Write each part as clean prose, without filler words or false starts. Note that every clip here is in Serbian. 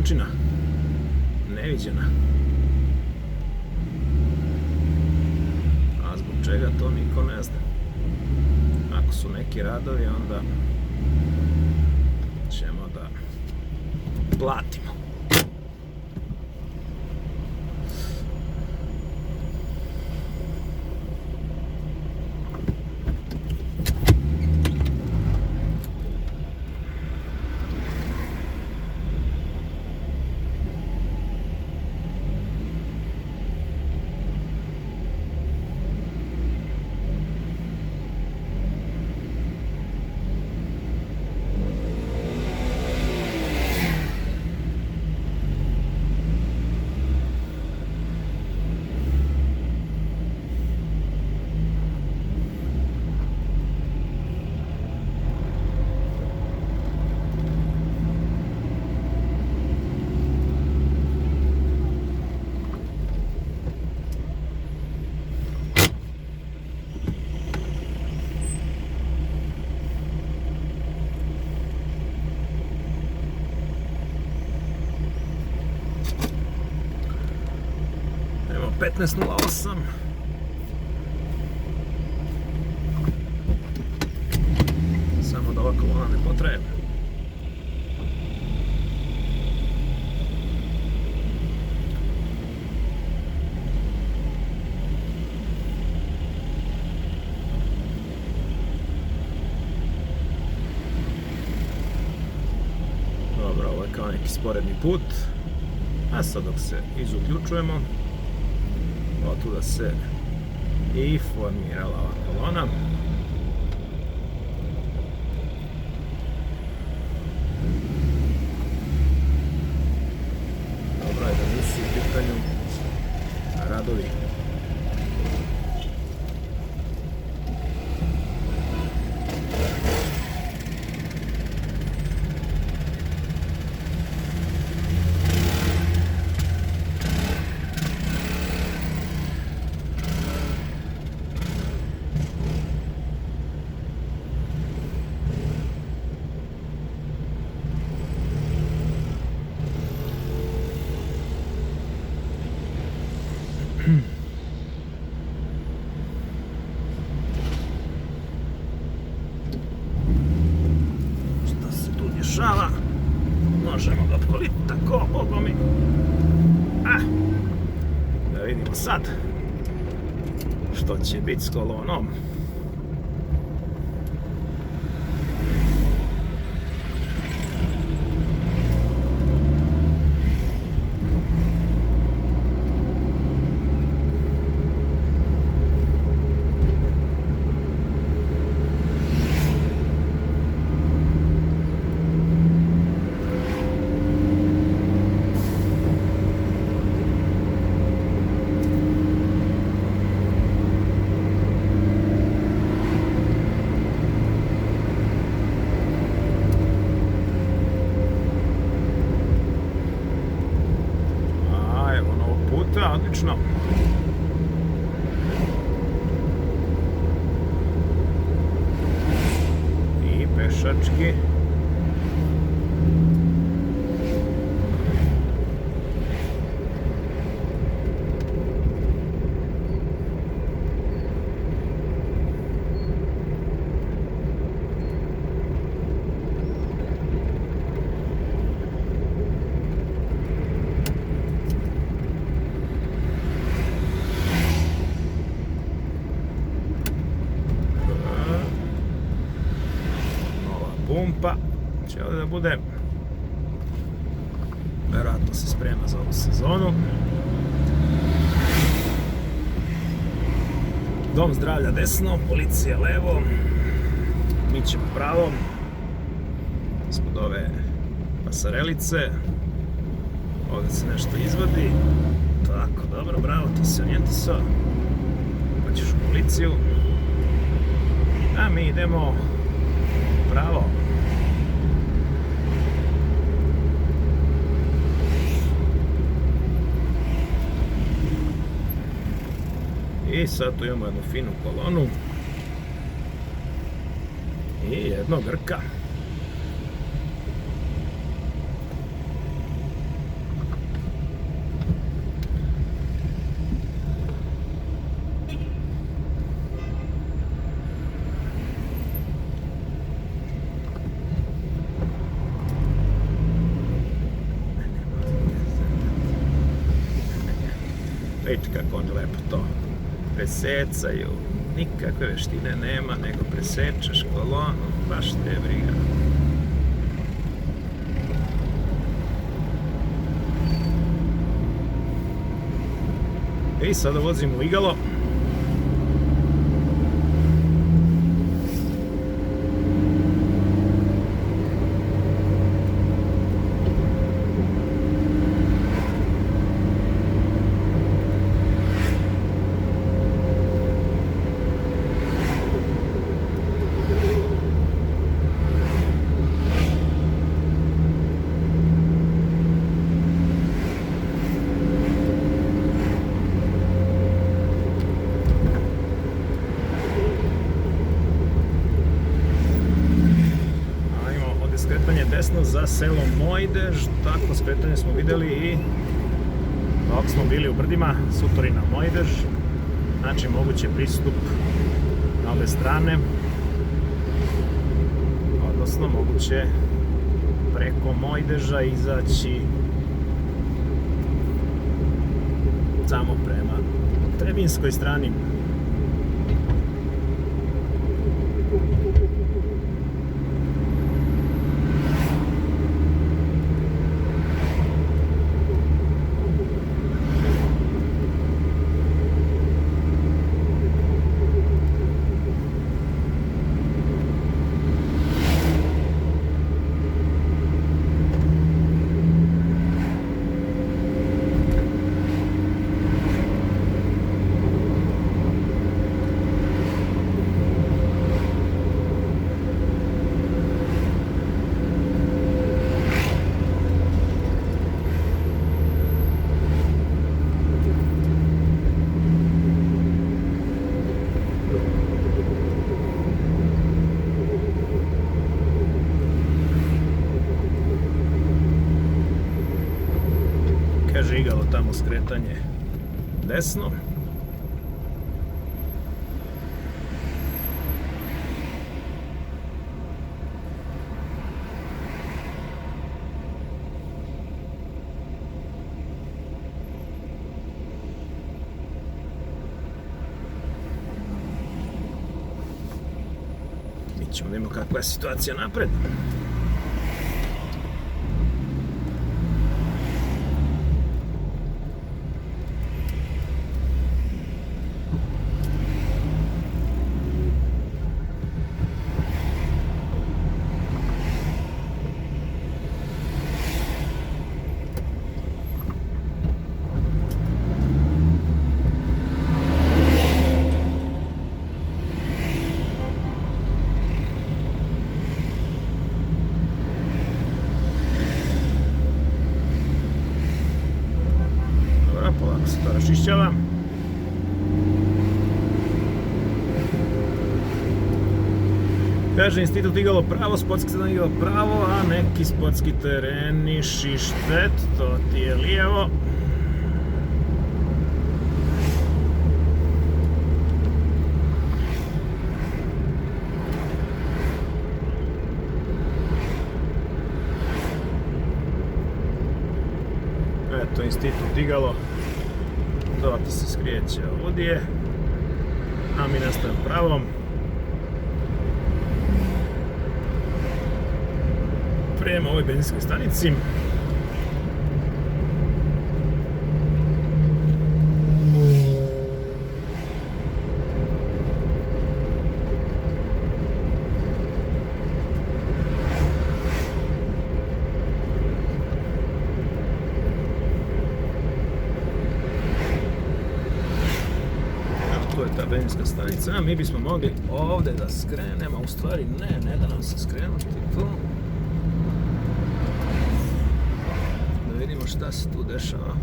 kolončina. Neviđena. A zbog čega to niko ne zna. Ako su neki radovi, onda ćemo da platimo. Evo 15:08. Samo da ova kolona ne potraje. Dobro, ovo je kao neki sporedni put. A sad dok se izuključujemo, otuda se i formirala ova kolona. Dobro je da nisu u pitanju radovi. Šta se tu dešava? Možemo ga otkoliti tako, Bogo mi. Da vidimo sad što će biti s kolonom. Odlično. I pešački. Pumpa će ovdje da bude, verovatno se sprema za ovu sezonu. Dom zdravlja desno, policija levo, mi ćemo pravo, ispod ove pasarelice, ovdje se nešto izvadi, tako, dobro, bravo, ti se orijentiso, pa ćeš u policiju, a mi idemo pravo. I sad tu imamo jednu finu kolonu i jedno Grka. Vidite kako oni lepo to presecaju. Nikakve veštine nema, nego presečeš kolonu, baš te briga. I sada vozim u igalo. Skretanje desno za selo Mojdež, tako skretanje smo videli i dok smo bili u brdima Sutorina Mojdež, znači moguće pristup na obe strane, odnosno moguće preko Mojdeža izaći samo prema Trebinskoj strani. Kaže igalo tamo skretanje desno. Mi ćemo da imamo kakva je situacija napred. Polako se to raščišćava. Kaže institut igalo pravo, sportski teren igalo pravo, a neki sportski tereni Šištet, to ti je lijevo. Eto, institut igalo. To ti se skreće ovdje, a mi nastavimo pravom prema ovoj benzinskoj stanici. To je ta benzinska stanica, a mi bismo mogli ovdje da skrenemo, u stvari ne da nam se skrenuti tu. Da vidimo šta se tu dešava.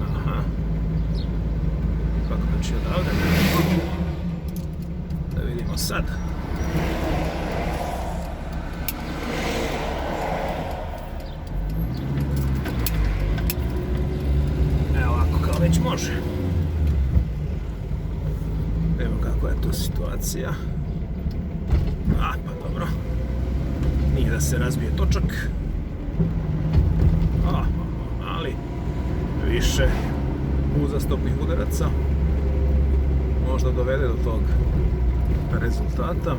Aha. Kako znači odavde? Da vidimo sad. Evo ovako kao već može. Evo kako je tu situacija. Pa dobro. Nije da se razbije točak. Ali više uzastopnih udaraca možda dovede do tog rezultata.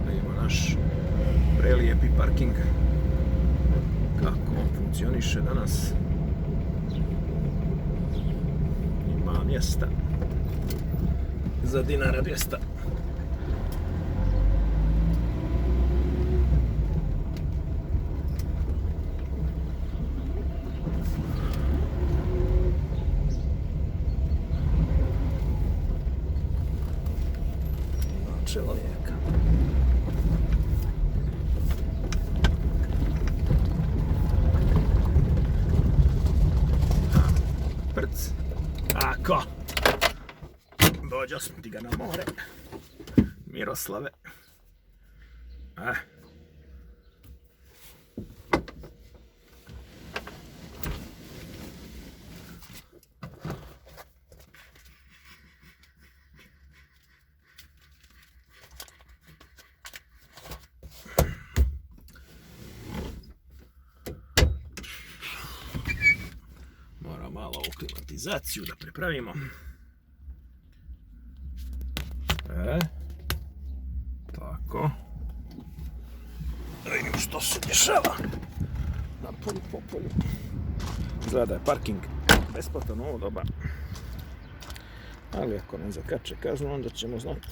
Da imamo naš prelijepi parking, kako on funkcioniše danas. Ima mjesta za dinara 200. Čelovjeka. Prc. Ako. Dođo smo ti ga na more. Miroslave. Moram malo u klimatizaciju da prepravimo. Tako. Da vidimo što se dešava na polju po polju. Izgleda da je parking besplatan u ovo doba. Ali ako ne zakače kaznu, onda ćemo znati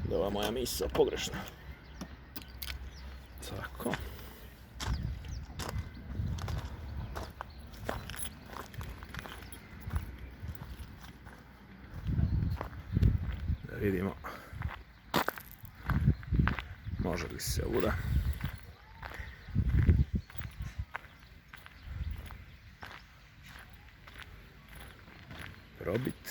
da ova moja misao pogrešna. Tako. Da vidimo može li se ovuda probiti.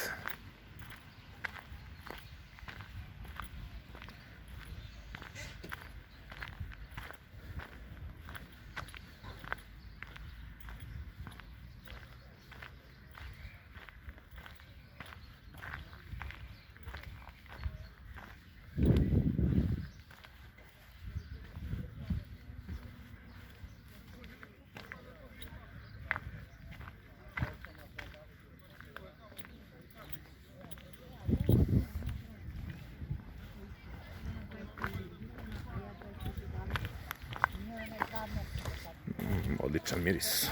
Odličan miris.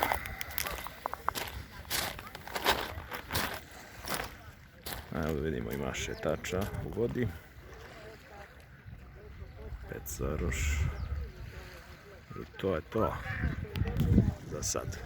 Evo vidimo, ima šetača u vodi. Pecaroš. I to je to za sad.